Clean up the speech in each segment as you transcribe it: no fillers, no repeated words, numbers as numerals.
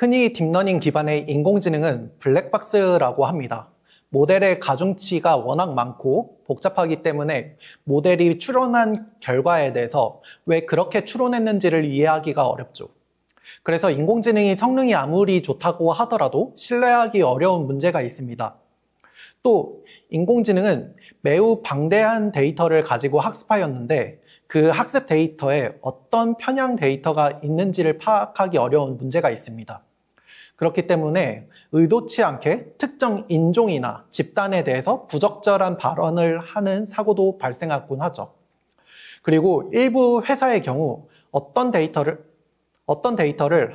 흔히 딥러닝 기반의 인공지능은 블랙박스라고 합니다. 모델의 가중치가 워낙 많고 복잡하기 때문에 모델이 추론한 결과에 대해서 왜 그렇게 추론했는지를 이해하기가 어렵죠. 그래서 인공지능이 성능이 아무리 좋다고 하더라도 신뢰하기 어려운 문제가 있습니다. 또 인공지능은 매우 방대한 데이터를 가지고 학습하였는데 그 학습 데이터에 어떤 편향 데이터가 있는지를 파악하기 어려운 문제가 있습니다. 그렇기 때문에 의도치 않게 특정 인종이나 집단에 대해서 부적절한 발언을 하는 사고도 발생하곤 하죠. 그리고 일부 회사의 경우 어떤 데이터를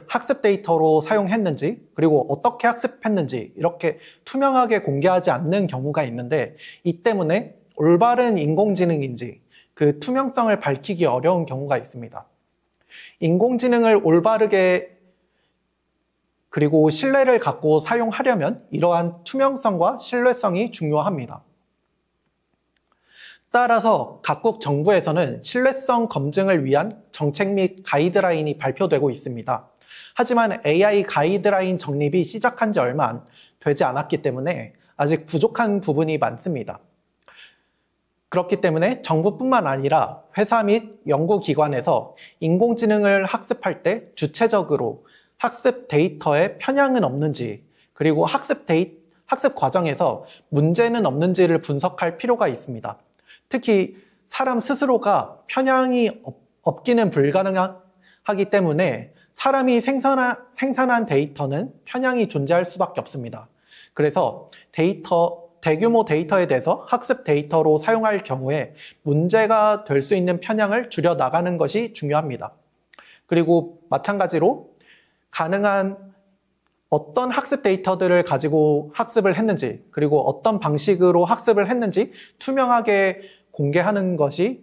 학습 데이터로 사용했는지, 그리고 어떻게 학습했는지 이렇게 투명하게 공개하지 않는 경우가 있는데, 이 때문에 올바른 인공지능인지 그 투명성을 밝히기 어려운 경우가 있습니다. 인공지능을 올바르게 그리고 신뢰를 갖고 사용하려면 이러한 투명성과 신뢰성이 중요합니다. 따라서 각국 정부에서는 신뢰성 검증을 위한 정책 및 가이드라인이 발표되고 있습니다. 하지만 AI 가이드라인 정립이 시작한 지 얼마 되지 않았기 때문에 아직 부족한 부분이 많습니다. 그렇기 때문에 정부뿐만 아니라 회사 및 연구기관에서 인공지능을 학습할 때 주체적으로 학습 데이터에 편향은 없는지, 그리고 학습 과정에서 문제는 없는지를 분석할 필요가 있습니다. 특히 사람 스스로가 편향이 없기는 불가능하기 때문에 사람이 생산한 데이터는 편향이 존재할 수밖에 없습니다. 그래서 대규모 데이터에 대해서 학습 데이터로 사용할 경우에 문제가 될 수 있는 편향을 줄여나가는 것이 중요합니다. 그리고 마찬가지로 가능한 어떤 학습 데이터들을 가지고 학습을 했는지, 그리고 어떤 방식으로 학습을 했는지 투명하게 공개하는 것이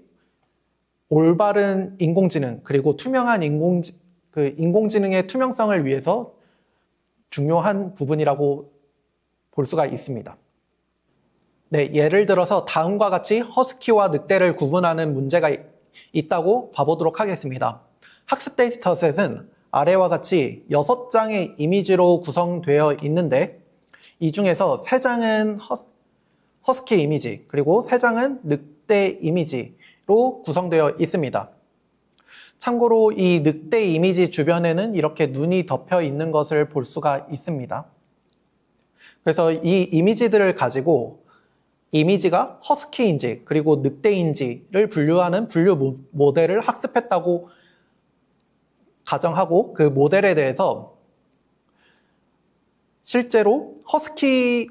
올바른 인공지능, 그리고 투명한 인공지능의 투명성을 위해서 중요한 부분이라고 볼 수가 있습니다. 네, 예를 들어서 다음과 같이 허스키와 늑대를 구분하는 문제가 있다고 봐보도록 하겠습니다. 학습 데이터셋은 아래와 같이 6장의 이미지로 구성되어 있는데, 이 중에서 3장은 허스키 이미지, 그리고 3장은 늑대 이미지로 구성되어 있습니다. 참고로 이 늑대 이미지 주변에는 이렇게 눈이 덮여 있는 것을 볼 수가 있습니다. 그래서 이 이미지들을 가지고 이미지가 허스키인지 그리고 늑대인지를 분류하는 분류 모델을 학습했다고 가정하고, 그 모델에 대해서 실제로 허스키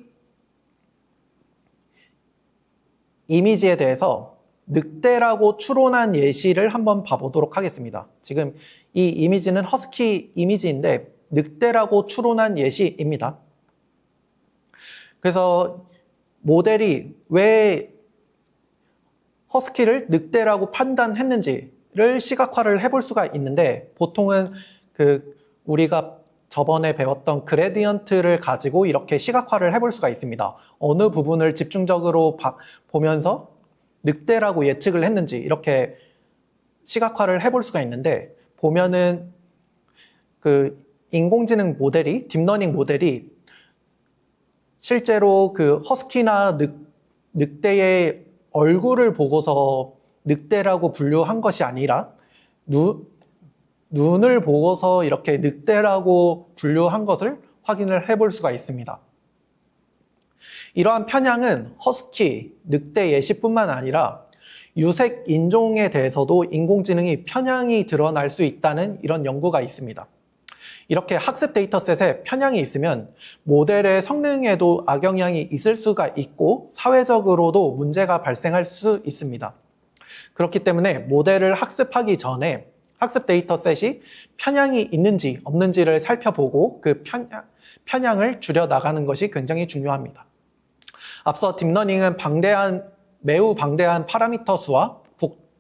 이미지에 대해서 늑대라고 추론한 예시를 한번 봐보도록 하겠습니다. 지금 이 이미지는 허스키 이미지인데 늑대라고 추론한 예시입니다. 그래서 모델이 왜 허스키를 늑대라고 판단했는지를 시각화를 해볼 수가 있는데, 보통은 우리가 저번에 배웠던 그레디언트를 가지고 이렇게 시각화를 해볼 수가 있습니다. 어느 부분을 집중적으로 보면서 늑대라고 예측을 했는지 이렇게 시각화를 해볼 수가 있는데, 보면은 인공지능 모델이, 딥러닝 모델이 실제로 허스키나 늑대의 얼굴을 보고서 늑대라고 분류한 것이 아니라 눈을 보고서 이렇게 늑대라고 분류한 것을 확인을 해볼 수가 있습니다. 이러한 편향은 허스키, 늑대 예시뿐만 아니라 유색 인종에 대해서도 인공지능이 편향이 드러날 수 있다는 이런 연구가 있습니다. 이렇게 학습 데이터셋에 편향이 있으면 모델의 성능에도 악영향이 있을 수가 있고 사회적으로도 문제가 발생할 수 있습니다. 그렇기 때문에 모델을 학습하기 전에 학습 데이터셋이 편향이 있는지 없는지를 살펴보고 그 편향을 줄여나가는 것이 굉장히 중요합니다. 앞서 딥러닝은 매우 방대한 파라미터 수와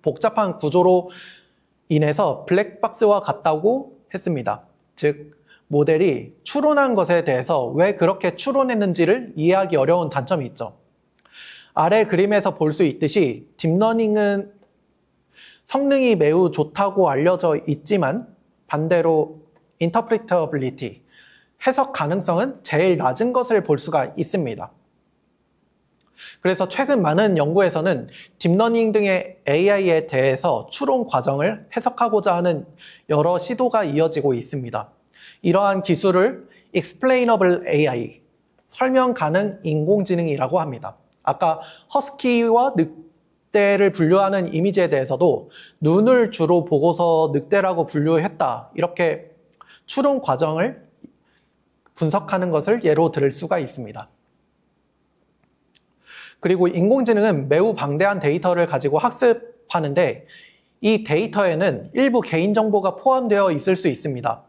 복잡한 구조로 인해서 블랙박스와 같다고 했습니다. 즉, 모델이 추론한 것에 대해서 왜 그렇게 추론했는지를 이해하기 어려운 단점이 있죠. 아래 그림에서 볼 수 있듯이 딥러닝은 성능이 매우 좋다고 알려져 있지만 반대로 interpretability, 해석 가능성은 제일 낮은 것을 볼 수가 있습니다. 그래서 최근 많은 연구에서는 딥러닝 등의 AI에 대해서 추론 과정을 해석하고자 하는 여러 시도가 이어지고 있습니다. 이러한 기술을 Explainable AI, 설명 가능 인공지능이라고 합니다. 아까 허스키와 늑대를 분류하는 이미지에 대해서도 눈을 주로 보고서 늑대라고 분류했다, 이렇게 추론 과정을 분석하는 것을 예로 들을 수가 있습니다. 그리고 인공지능은 매우 방대한 데이터를 가지고 학습하는데 이 데이터에는 일부 개인정보가 포함되어 있을 수 있습니다.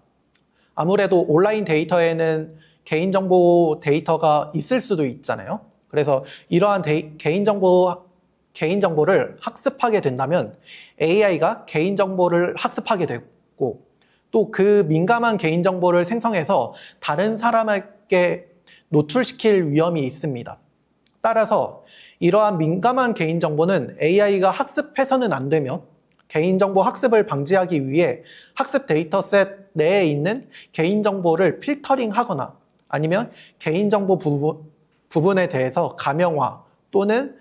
아무래도 온라인 데이터에는 개인정보 데이터가 있을 수도 있잖아요. 그래서 이러한 개인정보를 학습하게 된다면 AI가 개인정보를 학습하게 되고 또 그 민감한 개인정보를 생성해서 다른 사람에게 노출시킬 위험이 있습니다. 따라서 이러한 민감한 개인정보는 AI가 학습해서는 안 되며 개인정보 학습을 방지하기 위해 학습 데이터셋 내에 있는 개인정보를 필터링하거나 아니면 개인정보 부분에 대해서 가명화 또는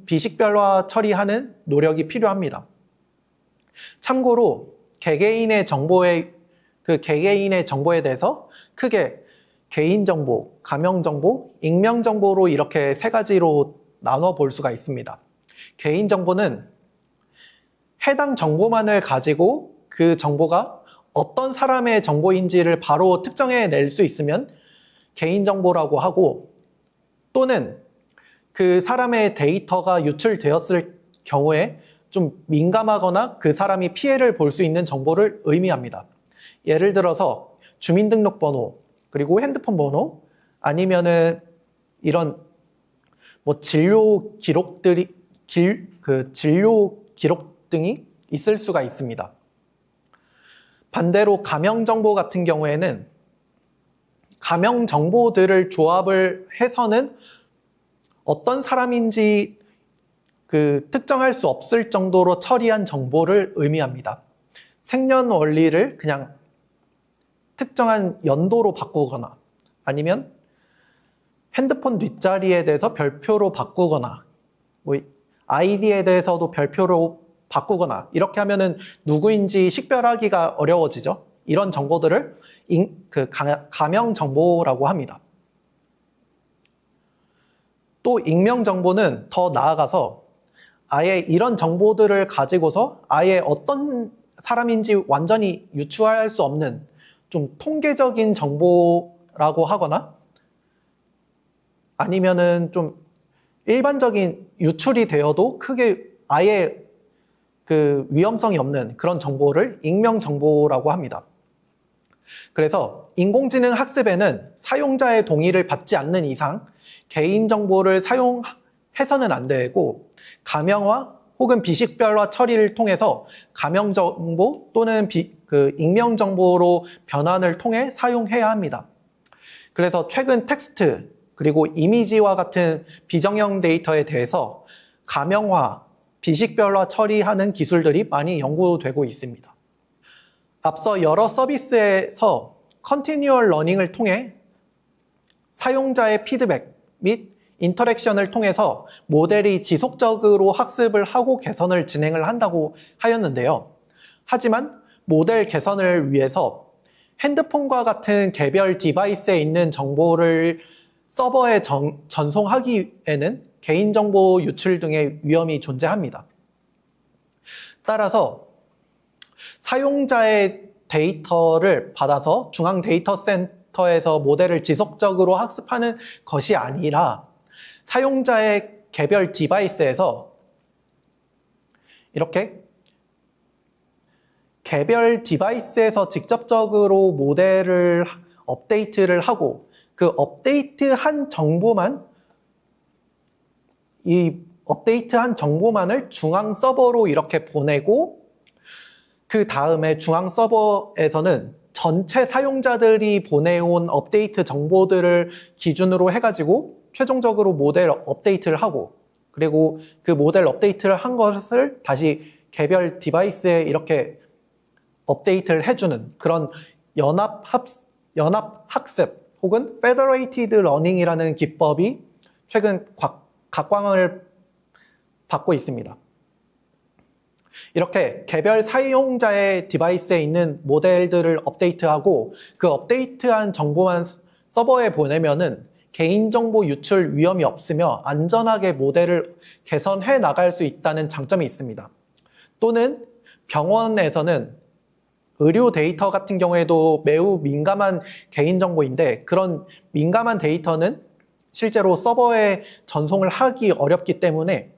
비식별화 처리하는 노력이 필요합니다. 참고로 개개인의 정보에 대해서 크게 개인정보, 가명정보, 익명정보로 이렇게 세 가지로 나눠 볼 수가 있습니다. 개인정보는 해당 정보만을 가지고 그 정보가 어떤 사람의 정보인지를 바로 특정해 낼 수 있으면 개인정보라고 하고 또는 그 사람의 데이터가 유출되었을 경우에 좀 민감하거나 그 사람이 피해를 볼 수 있는 정보를 의미합니다. 예를 들어서 주민등록번호, 그리고 핸드폰 번호, 아니면은 이런 진료 기록 등이 있을 수가 있습니다. 반대로 가명 정보 같은 경우에는 가명 정보들을 조합을 해서는 어떤 사람인지 특정할 수 없을 정도로 처리한 정보를 의미합니다. 생년월일을 그냥 특정한 연도로 바꾸거나 아니면 핸드폰 뒷자리에 대해서 별표로 바꾸거나 아이디에 대해서도 별표로 바꾸거나 이렇게 하면은 누구인지 식별하기가 어려워지죠. 이런 정보들을 가명 정보라고 합니다. 또 익명 정보는 더 나아가서 아예 이런 정보들을 가지고서 아예 어떤 사람인지 완전히 유추할 수 없는 좀 통계적인 정보라고 하거나 아니면은 좀 일반적인 유출이 되어도 크게 아예 위험성이 없는 그런 정보를 익명 정보라고 합니다. 그래서 인공지능 학습에는 사용자의 동의를 받지 않는 이상 개인정보를 사용해서는 안 되고 가명화 혹은 비식별화 처리를 통해서 가명정보 또는 익명정보로 변환을 통해 사용해야 합니다. 그래서 최근 텍스트 그리고 이미지와 같은 비정형 데이터에 대해서 가명화, 비식별화 처리하는 기술들이 많이 연구되고 있습니다. 앞서 여러 서비스에서 컨티뉴얼 러닝을 통해 사용자의 피드백 및 인터랙션을 통해서 모델이 지속적으로 학습을 하고 개선을 진행을 한다고 하였는데요. 하지만 모델 개선을 위해서 핸드폰과 같은 개별 디바이스에 있는 정보를 서버에 전송하기에는 개인정보 유출 등의 위험이 존재합니다. 따라서 사용자의 데이터를 받아서 중앙 데이터 센터에서 모델을 지속적으로 학습하는 것이 아니라 사용자의 개별 디바이스에서 이렇게 개별 디바이스에서 직접적으로 모델을 업데이트를 하고 그 업데이트한 정보만을 중앙 서버로 이렇게 보내고 그 다음에 중앙 서버에서는 전체 사용자들이 보내온 업데이트 정보들을 기준으로 해가지고 최종적으로 모델 업데이트를 하고 그리고 그 모델 업데이트를 한 것을 다시 개별 디바이스에 이렇게 업데이트를 해주는 그런 연합 학습 혹은 Federated Learning이라는 기법이 최근 각광을 받고 있습니다. 이렇게 개별 사용자의 디바이스에 있는 모델들을 업데이트하고 그 업데이트한 정보만 서버에 보내면은 개인정보 유출 위험이 없으며 안전하게 모델을 개선해 나갈 수 있다는 장점이 있습니다. 또는 병원에서는 의료 데이터 같은 경우에도 매우 민감한 개인정보인데 그런 민감한 데이터는 실제로 서버에 전송을 하기 어렵기 때문에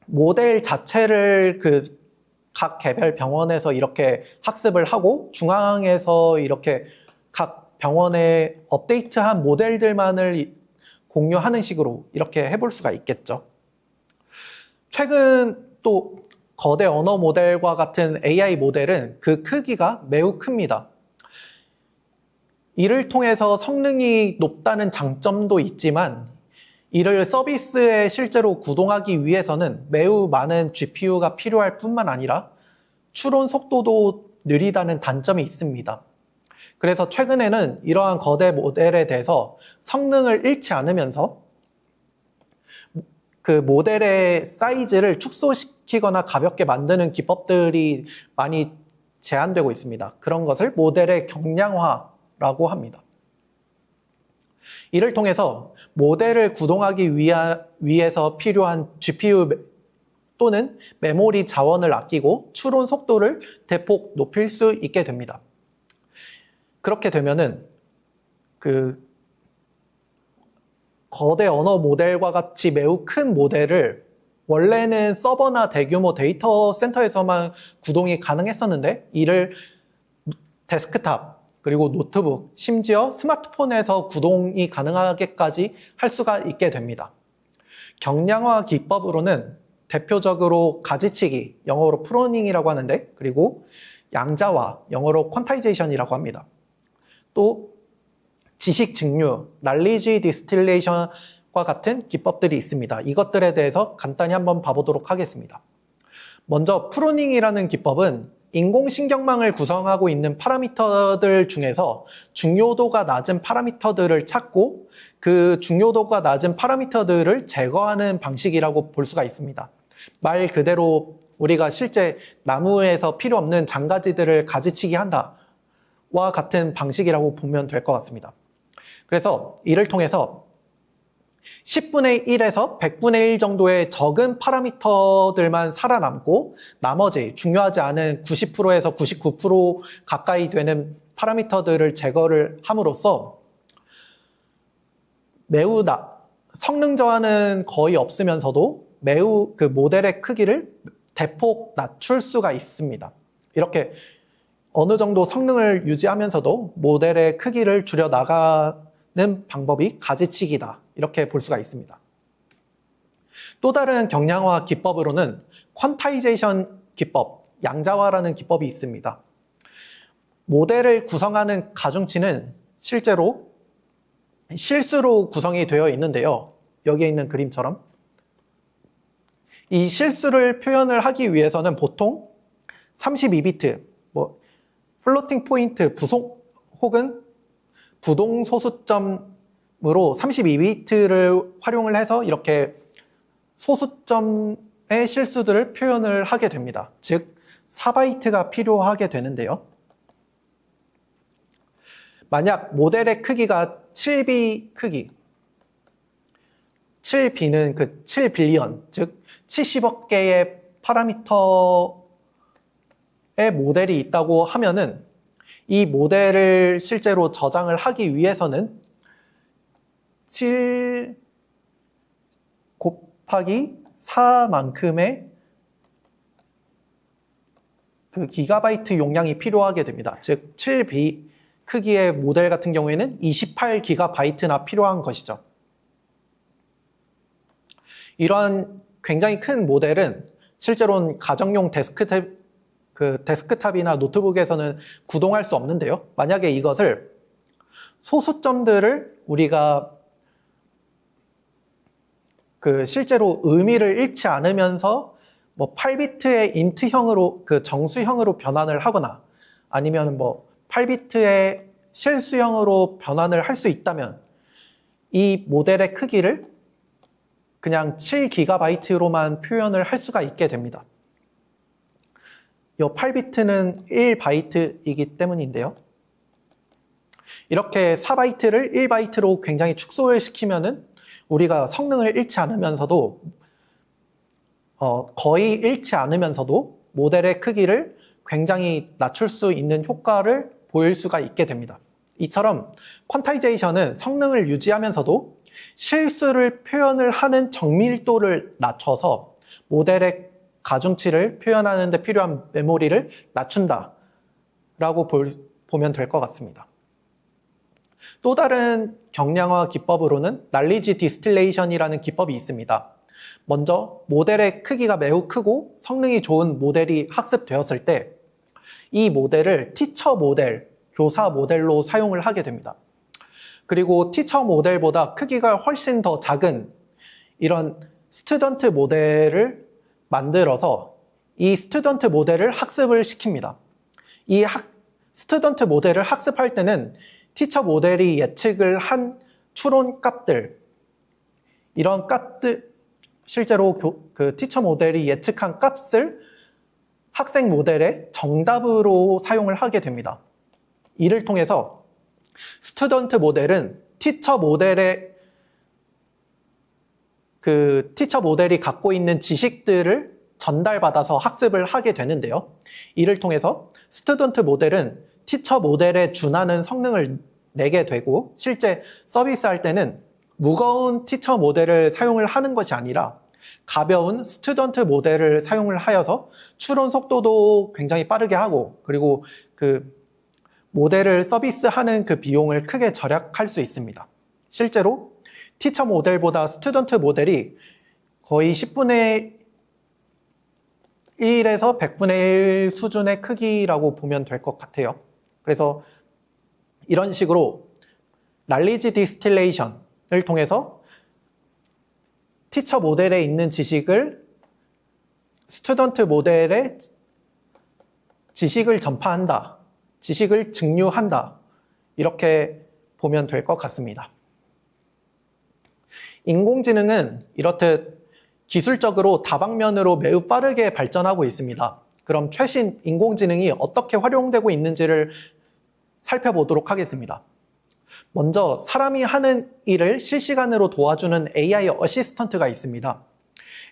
모델 자체를 각 개별 병원에서 이렇게 학습을 하고 중앙에서 이렇게 각 병원에 업데이트한 모델들만을 공유하는 식으로 이렇게 해볼 수가 있겠죠. 최근 또 거대 언어 모델과 같은 AI 모델은 그 크기가 매우 큽니다. 이를 통해서 성능이 높다는 장점도 있지만 이를 서비스에 실제로 구동하기 위해서는 매우 많은 GPU가 필요할 뿐만 아니라 추론 속도도 느리다는 단점이 있습니다. 그래서 최근에는 이러한 거대 모델에 대해서 성능을 잃지 않으면서 그 모델의 사이즈를 축소시키거나 가볍게 만드는 기법들이 많이 제한되고 있습니다. 그런 것을 모델의 경량화라고 합니다. 이를 통해서 모델을 구동하기 위해서 필요한 GPU 또는 메모리 자원을 아끼고 추론 속도를 대폭 높일 수 있게 됩니다. 그렇게 되면은 거대 언어 모델과 같이 매우 큰 모델을 원래는 서버나 대규모 데이터 센터에서만 구동이 가능했었는데 이를 데스크탑 그리고 노트북, 심지어 스마트폰에서 구동이 가능하게까지 할 수가 있게 됩니다. 경량화 기법으로는 대표적으로 가지치기, 영어로 프로닝이라고 하는데 그리고 양자화, 영어로 퀀타이제이션이라고 합니다. 또 지식 증류, knowledge distillation과 같은 기법들이 있습니다. 이것들에 대해서 간단히 한번 봐보도록 하겠습니다. 먼저 프로닝이라는 기법은 인공신경망을 구성하고 있는 파라미터들 중에서 중요도가 낮은 파라미터들을 찾고 그 중요도가 낮은 파라미터들을 제거하는 방식이라고 볼 수가 있습니다. 말 그대로 우리가 실제 나무에서 필요 없는 장가지들을 가지치기 한다와 같은 방식이라고 보면 될 것 같습니다. 그래서 이를 통해서 10분의 1에서 100분의 1 정도의 적은 파라미터들만 살아남고 나머지 중요하지 않은 90%에서 99% 가까이 되는 파라미터들을 제거를 함으로써 매우 성능 저하는 거의 없으면서도 매우 그 모델의 크기를 대폭 낮출 수가 있습니다. 이렇게 어느 정도 성능을 유지하면서도 모델의 크기를 줄여 나가는 방법이 가지치기다. 이렇게 볼 수가 있습니다. 또 다른 경량화 기법으로는 퀀타이제이션 기법, 양자화라는 기법이 있습니다. 모델을 구성하는 가중치는 실제로 실수로 구성이 되어 있는데요. 여기에 있는 그림처럼 이 실수를 표현을 하기 위해서는 보통 32비트, 플로팅 포인트, 혹은 부동 소수점으로 32비트를 활용을 해서 이렇게 소수점의 실수들을 표현을 하게 됩니다. 즉 4바이트가 필요하게 되는데요. 만약 모델의 크기가 7B 크기, 7B는 그 7빌리언, 즉 70억 개의 파라미터의 모델이 있다고 하면은 이 모델을 실제로 저장을 하기 위해서는 7 곱하기 4만큼의 그 기가바이트 용량이 필요하게 됩니다. 즉 7B 크기의 모델 같은 경우에는 28기가바이트나 필요한 것이죠. 이러한 굉장히 큰 모델은 실제로는 가정용 데스크탑이나 노트북에서는 구동할 수 없는데요. 만약에 이것을 소수점들을 우리가 실제로 의미를 잃지 않으면서 8비트의 인트형으로 정수형으로 변환을 하거나 아니면 8비트의 실수형으로 변환을 할 수 있다면 이 모델의 크기를 그냥 7GB로만 표현을 할 수가 있게 됩니다. 이 8비트는 1바이트이기 때문인데요. 이렇게 4바이트를 1바이트로 굉장히 축소를 시키면은 우리가 성능을 잃지 않으면서도 거의 잃지 않으면서도 모델의 크기를 굉장히 낮출 수 있는 효과를 보일 수가 있게 됩니다. 이처럼 퀀타이제이션은 성능을 유지하면서도 실수를 표현을 하는 정밀도를 낮춰서 모델의 가중치를 표현하는 데 필요한 메모리를 낮춘다 라고 보면 될 것 같습니다. 또 다른 경량화 기법으로는 날리지 디스틸레이션이라는 기법이 있습니다. 먼저 모델의 크기가 매우 크고 성능이 좋은 모델이 학습되었을 때 이 모델을 티처 모델, 교사 모델로 사용을 하게 됩니다. 그리고 티처 모델보다 크기가 훨씬 더 작은 이런 스튜던트 모델을 만들어서 이 스튜던트 모델을 학습을 시킵니다. 이 스튜던트 모델을 학습할 때는 티처 모델이 예측을 한 추론 값들, 이런 값들, 실제로 그 티처 모델이 예측한 값을 학생 모델의 정답으로 사용을 하게 됩니다. 이를 통해서 스튜던트 모델은 티처 모델이 갖고 있는 지식들을 전달받아서 학습을 하게 되는데요. 이를 통해서 스튜던트 모델은 티처 모델에 준하는 성능을 내게 되고 실제 서비스할 때는 무거운 티처 모델을 사용을 하는 것이 아니라 가벼운 스튜던트 모델을 사용을 하여서 추론 속도도 굉장히 빠르게 하고 그리고 그 모델을 서비스하는 그 비용을 크게 절약할 수 있습니다. 실제로 티처 모델보다 스튜던트 모델이 거의 10분의 1에서 100분의 1 수준의 크기라고 보면 될 것 같아요. 그래서 이런 식으로 날리지 디스틸레이션을 통해서 티처 모델에 있는 지식을 스튜던트 모델에 지식을 전파한다, 지식을 증류한다, 이렇게 보면 될 것 같습니다. 인공지능은 이렇듯 기술적으로 다방면으로 매우 빠르게 발전하고 있습니다. 그럼 최신 인공지능이 어떻게 활용되고 있는지를 살펴보도록 하겠습니다. 먼저 사람이 하는 일을 실시간으로 도와주는 AI 어시스턴트가 있습니다.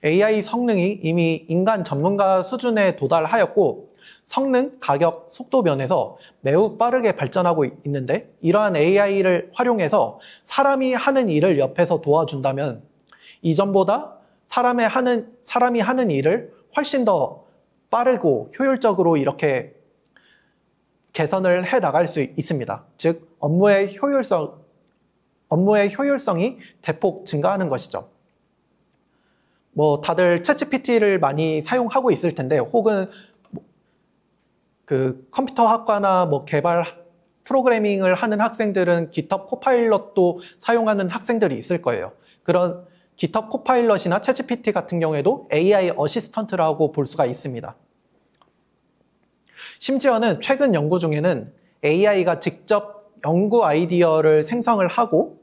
AI 성능이 이미 인간 전문가 수준에 도달하였고 성능, 가격, 속도 면에서 매우 빠르게 발전하고 있는데 이러한 AI를 활용해서 사람이 하는 일을 옆에서 도와준다면 이전보다 사람이 하는 일을 훨씬 더 빠르고 효율적으로 이렇게 개선을 해 나갈 수 있습니다. 즉 업무의 효율성이 대폭 증가하는 것이죠. 다들 챗GPT를 많이 사용하고 있을 텐데 혹은 그 컴퓨터 학과나 개발 프로그래밍을 하는 학생들은 GitHub 코파일럿도 사용하는 학생들이 있을 거예요. 그런 GitHub 코파일럿이나 챗GPT 같은 경우에도 AI 어시스턴트라고 볼 수가 있습니다. 심지어는 최근 연구 중에는 AI가 직접 연구 아이디어를 생성을 하고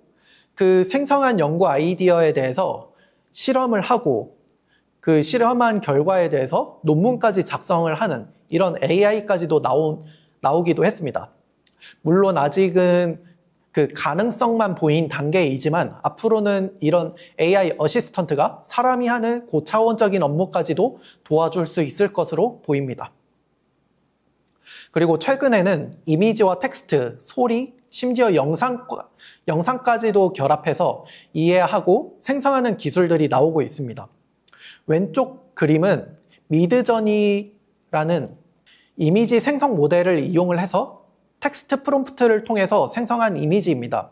그 생성한 연구 아이디어에 대해서 실험을 하고 그 실험한 결과에 대해서 논문까지 작성을 하는 이런 AI까지도 나오기도 했습니다. 물론 아직은 그 가능성만 보인 단계이지만 앞으로는 이런 AI 어시스턴트가 사람이 하는 고차원적인 업무까지도 도와줄 수 있을 것으로 보입니다. 그리고 최근에는 이미지와 텍스트, 소리, 심지어 영상까지도 결합해서 이해하고 생성하는 기술들이 나오고 있습니다. 왼쪽 그림은 미드저니라는 이미지 생성 모델을 이용을 해서 텍스트 프롬프트를 통해서 생성한 이미지입니다.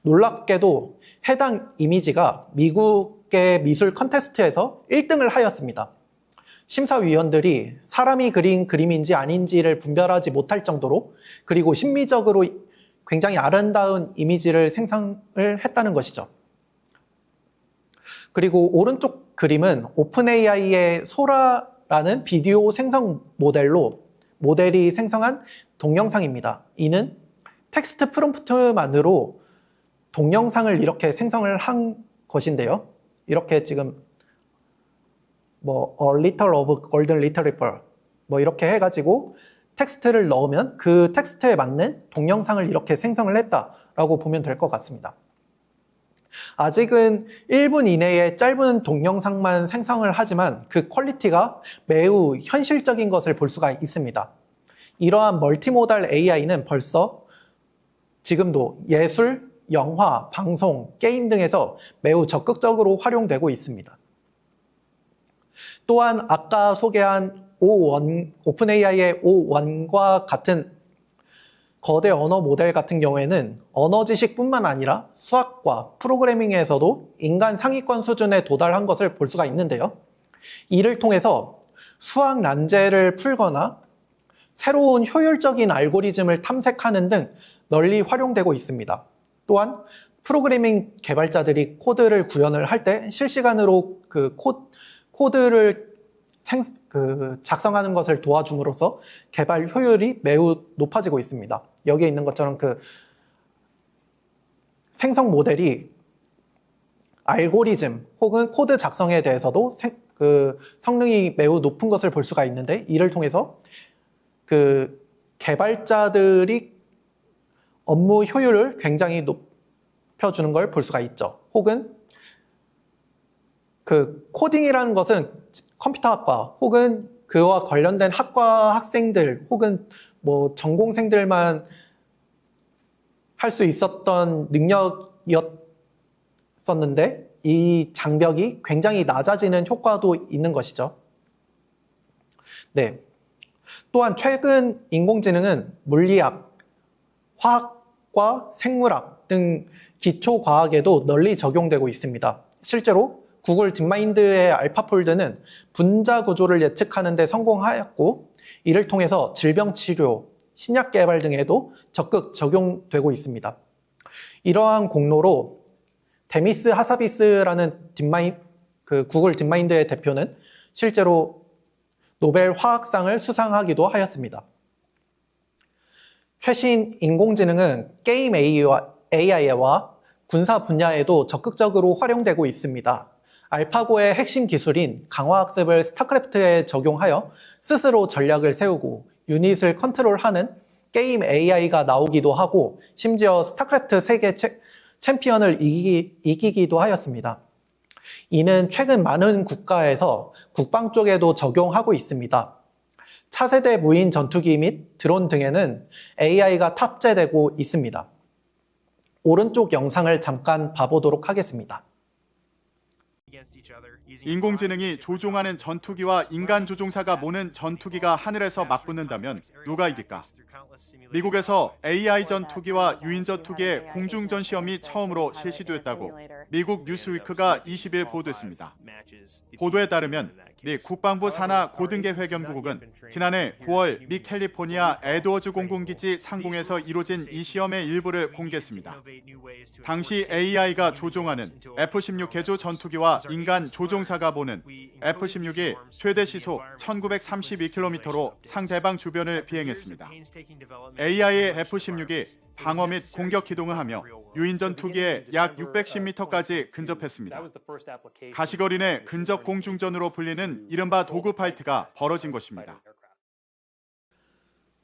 놀랍게도 해당 이미지가 미국의 미술 컨테스트에서 1등을 하였습니다. 심사위원들이 사람이 그린 그림인지 아닌지를 분별하지 못할 정도로 그리고 심미적으로 굉장히 아름다운 이미지를 생성을 했다는 것이죠. 그리고 오른쪽 그림은 오픈 AI의 소라라는 비디오 생성 모델로 모델이 생성한 동영상입니다. 이는 텍스트 프롬프트만으로 동영상을 이렇게 생성을 한 것인데요. 이렇게 지금 A little of golden retriever 이렇게 해가지고 텍스트를 넣으면 그 텍스트에 맞는 동영상을 이렇게 생성을 했다라고 보면 될 것 같습니다. 아직은 1분 이내에 짧은 동영상만 생성을 하지만 그 퀄리티가 매우 현실적인 것을 볼 수가 있습니다. 이러한 멀티모달 AI는 벌써 지금도 예술, 영화, 방송, 게임 등에서 매우 적극적으로 활용되고 있습니다. 또한 아까 소개한 오픈AI의 O1과 같은 거대 언어 모델 같은 경우에는 언어 지식뿐만 아니라 수학과 프로그래밍에서도 인간 상위권 수준에 도달한 것을 볼 수가 있는데요. 이를 통해서 수학 난제를 풀거나 새로운 효율적인 알고리즘을 탐색하는 등 널리 활용되고 있습니다. 또한 프로그래밍 개발자들이 코드를 구현을 할 때 실시간으로 그 코드를 작성하는 것을 도와줌으로써 개발 효율이 매우 높아지고 있습니다. 여기에 있는 것처럼 그 생성 모델이 알고리즘 혹은 코드 작성에 대해서도 성능이 매우 높은 것을 볼 수가 있는데, 이를 통해서 그 개발자들이 업무 효율을 굉장히 높여주는 걸 볼 수가 있죠. 혹은 그 코딩이라는 것은 컴퓨터학과 혹은 그와 관련된 학과 학생들 혹은 전공생들만 할 수 있었던 능력이었었는데, 이 장벽이 굉장히 낮아지는 효과도 있는 것이죠. 네. 또한 최근 인공지능은 물리학, 화학과 생물학 등 기초과학에도 널리 적용되고 있습니다. 실제로 구글 딥마인드의 알파폴드는 분자 구조를 예측하는 데 성공하였고, 이를 통해서 질병 치료, 신약 개발 등에도 적극 적용되고 있습니다. 이러한 공로로 데미스 하사비스라는 구글 딥마인드의 대표는 실제로 노벨 화학상을 수상하기도 하였습니다. 최신 인공지능은 게임 AI와 군사 분야에도 적극적으로 활용되고 있습니다. 알파고의 핵심 기술인 강화학습을 스타크래프트에 적용하여 스스로 전략을 세우고 유닛을 컨트롤하는 게임 AI가 나오기도 하고, 심지어 스타크래프트 세계 챔피언을 이기기도 하였습니다. 이는 최근 많은 국가에서 국방 쪽에도 적용하고 있습니다. 차세대 무인 전투기 및 드론 등에는 AI가 탑재되고 있습니다. 오른쪽 영상을 잠깐 봐보도록 하겠습니다. 인공지능이 조종하는 전투기와 인간 조종사가 모는 전투기가 하늘에서 맞붙는다면 누가 이길까? 미국에서 AI 전투기와 유인 전투기의 공중전 시험이 처음으로 실시됐다고 미국 뉴스위크가 20일 보도했습니다. 보도에 따르면 미 국방부 산하 고등계획연구국은 지난해 9월 미 캘리포니아 에드워즈 공군기지 상공에서 이루어진 이 시험의 일부를 공개했습니다. 당시 AI가 조종하는 F-16 개조 전투기와 인간 조종사가 보는 F-16이 최대 시속 1932km로 상대방 주변을 비행했습니다. AI의 F-16이 방어 및 공격 기동을 하며 유인 전투기에 약 610m까지 근접했습니다. 가시거리 내 근접 공중전으로 불리는 이른바 도그파이트가 벌어진 것입니다.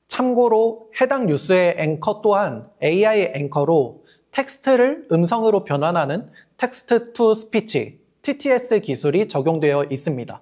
참고로 해당 뉴스의 앵커 또한 AI 앵커로 텍스트를 음성으로 변환하는 텍스트 투 스피치, TTS 기술이 적용되어 있습니다.